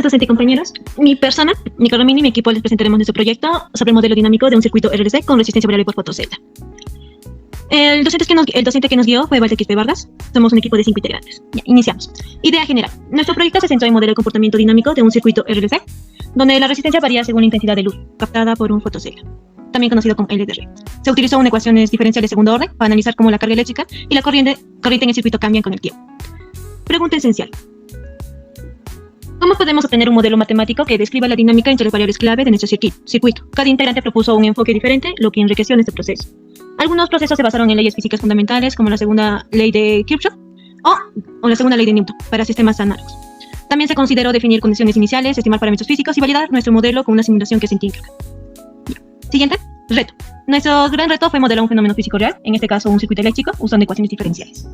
Docente y compañeros, mi persona, Nico Romini y mi equipo les presentaremos nuestro proyecto sobre el modelo dinámico de un circuito RLC con resistencia variable por fotocelda. El docente que nos guió fue Walter Quispe Vargas. Somos un equipo de 5 integrantes. Ya, iniciamos. Idea general. Nuestro proyecto se centró en el modelo de comportamiento dinámico de un circuito RLC, donde la resistencia varía según la intensidad de luz captada por un fotocelda, también conocido como LDR. Se utilizó una ecuaciones diferenciales de segundo orden para analizar cómo la carga eléctrica y la corriente en el circuito cambian con el tiempo. Pregunta esencial. ¿Cómo podemos obtener un modelo matemático que describa la dinámica entre las variables clave de nuestro circuito? Cada integrante propuso un enfoque diferente, lo que enriqueció este proceso. Algunos procesos se basaron en leyes físicas fundamentales, como la segunda ley de Kirchhoff o la segunda ley de Newton, para sistemas análogos. También se consideró definir condiciones iniciales, estimar parámetros físicos y validar nuestro modelo con una simulación que se Tinkercad. Siguiente, reto. Nuestro gran reto fue modelar un fenómeno físico real, en este caso un circuito eléctrico, usando ecuaciones diferenciales.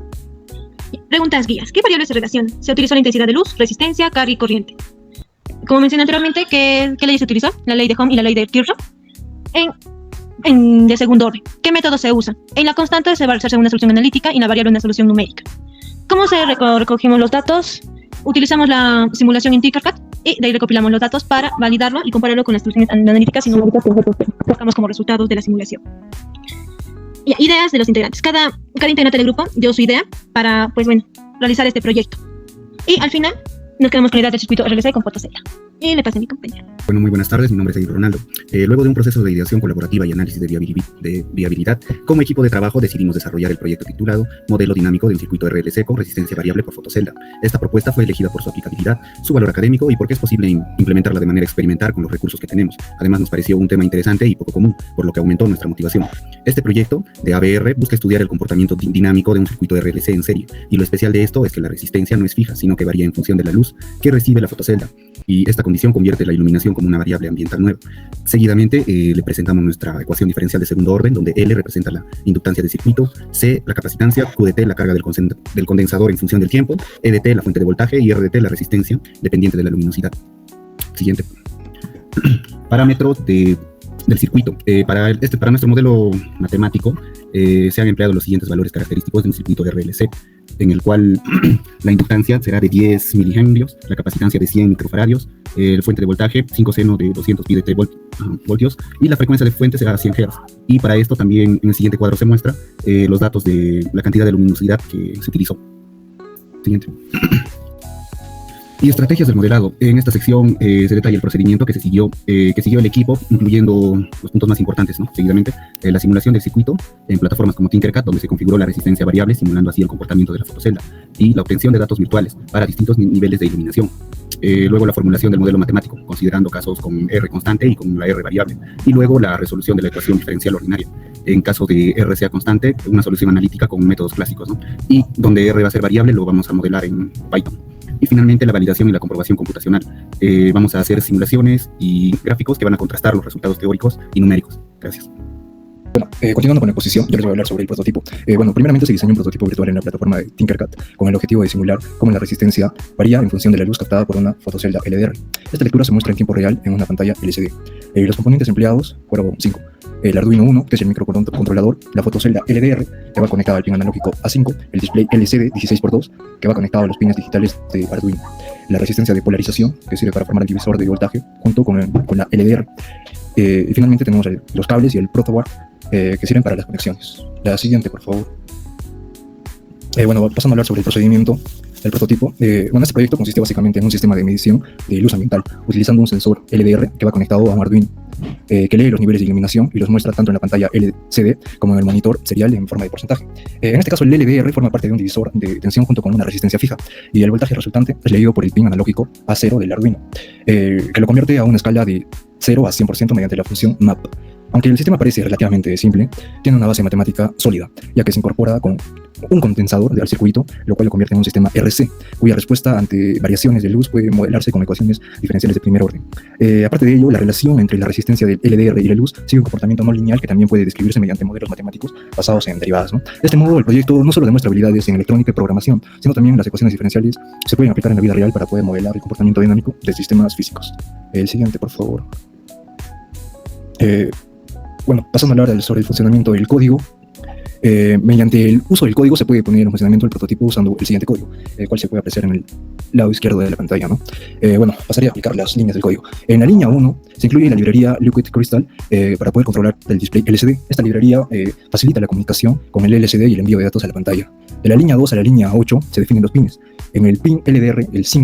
Preguntas guías. ¿Qué variables se relacionan? Se utilizó la intensidad de luz, resistencia, carga y corriente. Como mencioné anteriormente, ¿qué ley se utilizó? La ley de Ohm y la ley de Kirchhoff. De segundo orden. ¿Qué método se usa? En la constante se va a usarse una solución analítica y en la variable una solución numérica. ¿Cómo se recogimos los datos? Utilizamos la simulación en Tinkercad y de ahí recopilamos los datos para validarlo y compararlo con las soluciones analíticas y numéricas que nosotros buscamos como resultados de la simulación. Ideas de los integrantes. Cada integrante del grupo dio su idea para, realizar este proyecto. Y al final nos quedamos con la idea del circuito RLC con fotocelda. Y le pasé a mi compañero. Bueno, muy buenas tardes, mi nombre es David Ronaldo. Luego de un proceso de ideación colaborativa y análisis de viabilidad, como equipo de trabajo decidimos desarrollar el proyecto titulado Modelo Dinámico de un Circuito RLC con Resistencia Variable por Fotocelda. Esta propuesta fue elegida por su aplicabilidad, su valor académico y porque es posible implementarla de manera experimental con los recursos que tenemos. Además, nos pareció un tema interesante y poco común, por lo que aumentó nuestra motivación. Este proyecto de ABR busca estudiar el comportamiento dinámico de un circuito RLC en serie, y lo especial de esto es que la resistencia no es fija, sino que varía en función de la luz que recibe la fotocelda, y esta condición convierte la iluminación como una variable ambiental nueva. Seguidamente le presentamos nuestra ecuación diferencial de segundo orden, donde L representa la inductancia del circuito, C la capacitancia, QDT la carga del condensador en función del tiempo, EDT la fuente de voltaje y RDT la resistencia dependiente de la luminosidad. Siguiente. Parámetros del circuito. Para nuestro modelo matemático se han empleado los siguientes valores característicos de un circuito RLC, en el cual la inductancia será de 10 milihenrios, la capacitancia de 100 microfaradios, la fuente de voltaje 5 seno de 200 pi de 3 voltios y la frecuencia de fuente será 100 Hz. Y para esto también en el siguiente cuadro se muestra los datos de la cantidad de luminosidad que se utilizó. Siguiente. Y estrategias del modelado. En esta sección se detalla el procedimiento que siguió el equipo, incluyendo los puntos más importantes, ¿no? Seguidamente, la simulación del circuito en plataformas como Tinkercad, donde se configuró la resistencia variable, simulando así el comportamiento de la fotocelda, y la obtención de datos virtuales para distintos niveles de iluminación. Luego la formulación del modelo matemático, considerando casos con R constante y con la R variable. Y luego la resolución de la ecuación diferencial ordinaria. En caso de R sea constante, una solución analítica con métodos clásicos, ¿no? Y donde R va a ser variable, lo vamos a modelar en Python. Y finalmente la validación y la comprobación computacional. Vamos a hacer simulaciones y gráficos que van a contrastar los resultados teóricos y numéricos. Gracias. Bueno, continuando con la exposición, yo les voy a hablar sobre el prototipo. Primeramente se diseñó un prototipo virtual en la plataforma de Tinkercad con el objetivo de simular cómo la resistencia varía en función de la luz captada por una fotocelda LDR. Esta lectura se muestra en tiempo real en una pantalla LCD. Los componentes empleados fueron 5. El Arduino 1, que es el microcontrolador, la fotocelda LDR, que va conectada al pin analógico A5, el display LCD 16x2, que va conectado a los pines digitales de Arduino, la resistencia de polarización, que sirve para formar el divisor de voltaje, junto con la LDR. Y finalmente tenemos los cables y el protoboard, que sirven para las conexiones. La siguiente, por favor. Pasando a hablar sobre el procedimiento del prototipo. Este proyecto consiste básicamente en un sistema de medición de luz ambiental, utilizando un sensor LDR que va conectado a un Arduino, que lee los niveles de iluminación y los muestra tanto en la pantalla LCD como en el monitor serial en forma de porcentaje. En este caso, el LDR forma parte de un divisor de tensión junto con una resistencia fija, y el voltaje resultante es leído por el pin analógico A0 del Arduino, que lo convierte a una escala de 0 a 100% mediante la función map. Aunque el sistema parece relativamente simple, tiene una base matemática sólida, ya que se incorpora con un condensador al circuito, lo cual lo convierte en un sistema RC, cuya respuesta ante variaciones de luz puede modelarse con ecuaciones diferenciales de primer orden. Aparte de ello, la relación entre la resistencia del LDR y la luz sigue un comportamiento no lineal que también puede describirse mediante modelos matemáticos basados en derivadas, ¿no? De este modo, el proyecto no solo demuestra habilidades en electrónica y programación, sino también las ecuaciones diferenciales se pueden aplicar en la vida real para poder modelar el comportamiento dinámico de sistemas físicos. El siguiente, por favor. Pasando a hablar sobre el funcionamiento del código. Mediante el uso del código se puede poner en funcionamiento el prototipo usando el siguiente código, el cual se puede apreciar en el lado izquierdo de la pantalla, ¿no? Bueno, pasaría a aplicar las líneas del código. En la línea 1 se incluye la librería Liquid Crystal para poder controlar el display LCD. Esta librería facilita la comunicación con el LCD y el envío de datos a la pantalla. De la línea 2 a la línea 8 se definen los pines. En el pin LDR, que es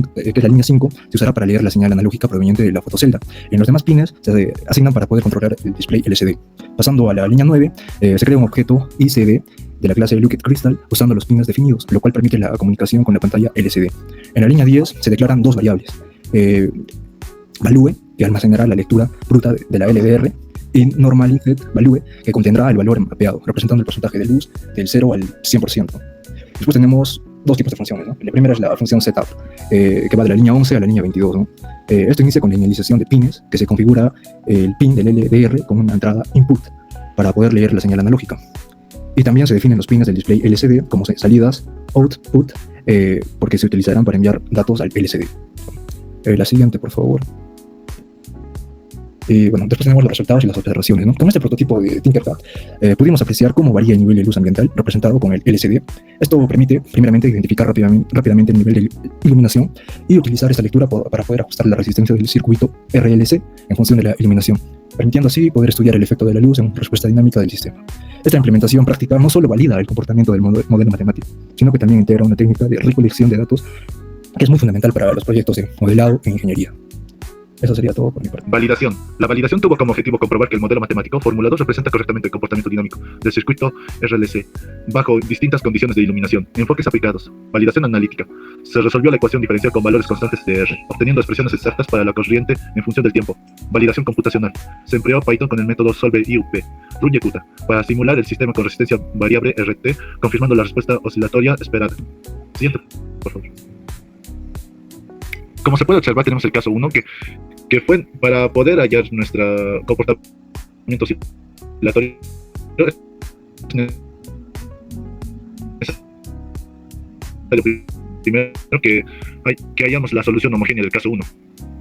la línea 5, se usará para leer la señal analógica proveniente de la fotocelda. En los demás pines se asignan para poder controlar el display LCD. Pasando a la línea 9, se crea un objeto ICD de la clase Liquid Crystal usando los pines definidos, lo cual permite la comunicación con la pantalla LCD. En la línea 10 se declaran dos variables, value, que almacenará la lectura bruta de la LDR, y normalized value, que contendrá el valor mapeado, representando el porcentaje de luz del 0 al 100%. Después tenemos dos tipos de funciones, ¿no? La primera es la función setup, que va de la línea 11 a la línea 22, ¿no? Esto inicia con la inicialización de pines, que se configura el pin del LDR como una entrada input para poder leer la señal analógica. Y también se definen los pines del display LCD como salidas output, porque se utilizarán para enviar datos al LCD. La siguiente, por favor. Bueno, después tenemos los resultados y las observaciones, ¿no? Con este prototipo de Tinkercad pudimos apreciar cómo varía el nivel de luz ambiental representado con el LCD. Esto permite, primeramente, identificar rápidamente el nivel de iluminación y utilizar esta lectura para poder ajustar la resistencia del circuito RLC en función de la iluminación, permitiendo así poder estudiar el efecto de la luz en respuesta dinámica del sistema. Esta implementación práctica no solo valida el comportamiento del modelo matemático, sino que también integra una técnica de recolección de datos que es muy fundamental para los proyectos de modelado e ingeniería. Eso sería todo por mi parte. Validación. La validación tuvo como objetivo comprobar que el modelo matemático formulado representa correctamente el comportamiento dinámico del circuito RLC bajo distintas condiciones de iluminación. Enfoques aplicados. Validación analítica. Se resolvió la ecuación diferencial con valores constantes de R, obteniendo expresiones exactas para la corriente en función del tiempo. Validación computacional. Se empleó Python con el método Solve-IUP, Runge-Kuta, para simular el sistema con resistencia variable RT, confirmando la respuesta oscilatoria esperada. Siguiente, por favor. Como se puede observar, tenemos el caso 1 que fue para poder hallar nuestro comportamiento oscilatorio. Primero que hayamos la solución homogénea del caso 1,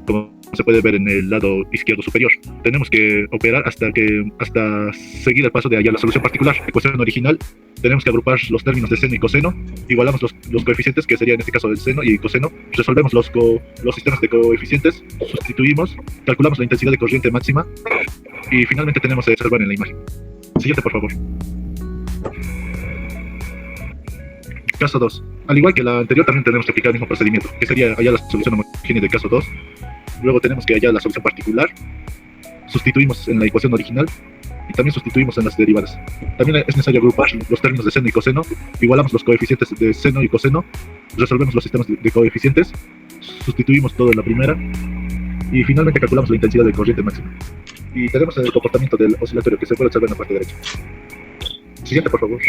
como se puede ver en el lado izquierdo superior. Tenemos que operar hasta seguir el paso de hallar la solución particular. Ecuación original, tenemos que agrupar los términos de seno y coseno, igualamos los coeficientes, que sería en este caso el seno y el coseno, resolvemos los sistemas de coeficientes, sustituimos, calculamos la intensidad de corriente máxima y finalmente tenemos que observar en la imagen. Siguiente, por favor. Caso 2. Al igual que la anterior, también tenemos que aplicar el mismo procedimiento, que sería hallar la solución homogénea del caso 2. Luego tenemos que hallar la solución particular, sustituimos en la ecuación original y también sustituimos en las derivadas. También es necesario agrupar los términos de seno y coseno, igualamos los coeficientes de seno y coseno, resolvemos los sistemas de coeficientes, sustituimos todo en la primera y finalmente calculamos la intensidad de corriente máxima. Y tenemos el comportamiento del oscilatorio, que se puede observar en la parte derecha. Siguiente, por favor.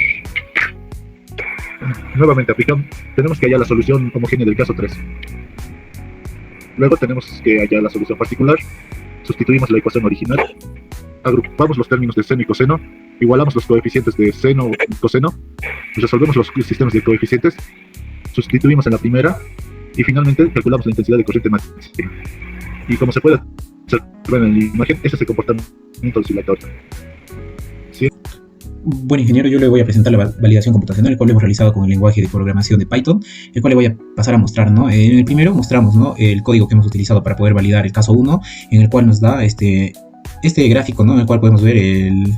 Nuevamente tenemos que hallar la solución homogénea del caso 3. Luego tenemos que hallar la solución particular, sustituimos la ecuación original, agrupamos los términos de seno y coseno, igualamos los coeficientes de seno y coseno, resolvemos los sistemas de coeficientes, sustituimos en la primera y finalmente calculamos la intensidad de corriente máxima. Y como se puede observar en la imagen, este es el comportamiento oscilatorio. ¿Sí? Bueno, ingeniero, yo le voy a presentar la validación computacional, el cual hemos realizado con el lenguaje de programación de Python, el cual le voy a pasar a mostrar, ¿no? En el primero mostramos, ¿no?, el código que hemos utilizado para poder validar el caso 1, en el cual nos da este gráfico, ¿no?, en el cual podemos ver el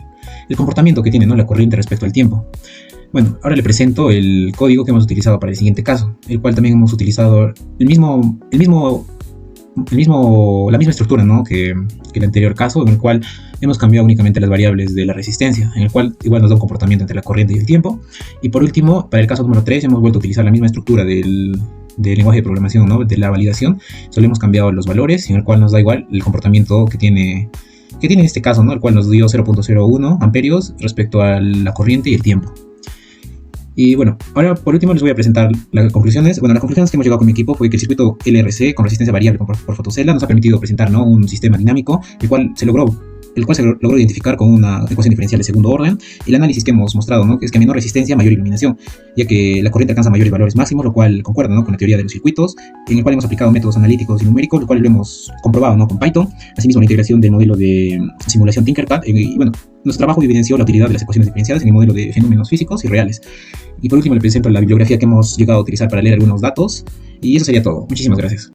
comportamiento que tiene, ¿no?, la corriente respecto al tiempo. Bueno, ahora le presento el código que hemos utilizado para el siguiente caso, el cual también hemos utilizado la misma estructura, ¿no?, que el anterior caso, en el cual hemos cambiado únicamente las variables de la resistencia, en el cual igual nos da un comportamiento entre la corriente y el tiempo. Y por último, para el caso número 3, hemos vuelto a utilizar la misma estructura del lenguaje de programación, ¿no?, de la validación. Solo hemos cambiado los valores, en el cual nos da igual el comportamiento que tiene en este caso, ¿no?, el cual nos dio 0.01 amperios respecto a la corriente y el tiempo. Y bueno, ahora por último les voy a presentar las conclusiones. Bueno, las conclusiones que hemos llegado con mi equipo fue que el circuito LRC con resistencia variable por fotocelda nos ha permitido presentar, ¿no?, un sistema dinámico, el cual se logró el cual se logró identificar con una ecuación diferencial de segundo orden. El análisis que hemos mostrado, ¿no? Es que a menor resistencia, mayor iluminación, ya que la corriente alcanza mayores valores máximos, lo cual concuerda, ¿no?, con la teoría de los circuitos, en el cual hemos aplicado métodos analíticos y numéricos, lo cual lo hemos comprobado, ¿no?, con Python. Asimismo, la integración del modelo de simulación Tinkercad, y bueno, nuestro trabajo evidenció la utilidad de las ecuaciones diferenciales en el modelo de fenómenos físicos y reales. Y por último, le presento la bibliografía que hemos llegado a utilizar para leer algunos datos, y eso sería todo. Muchísimas gracias.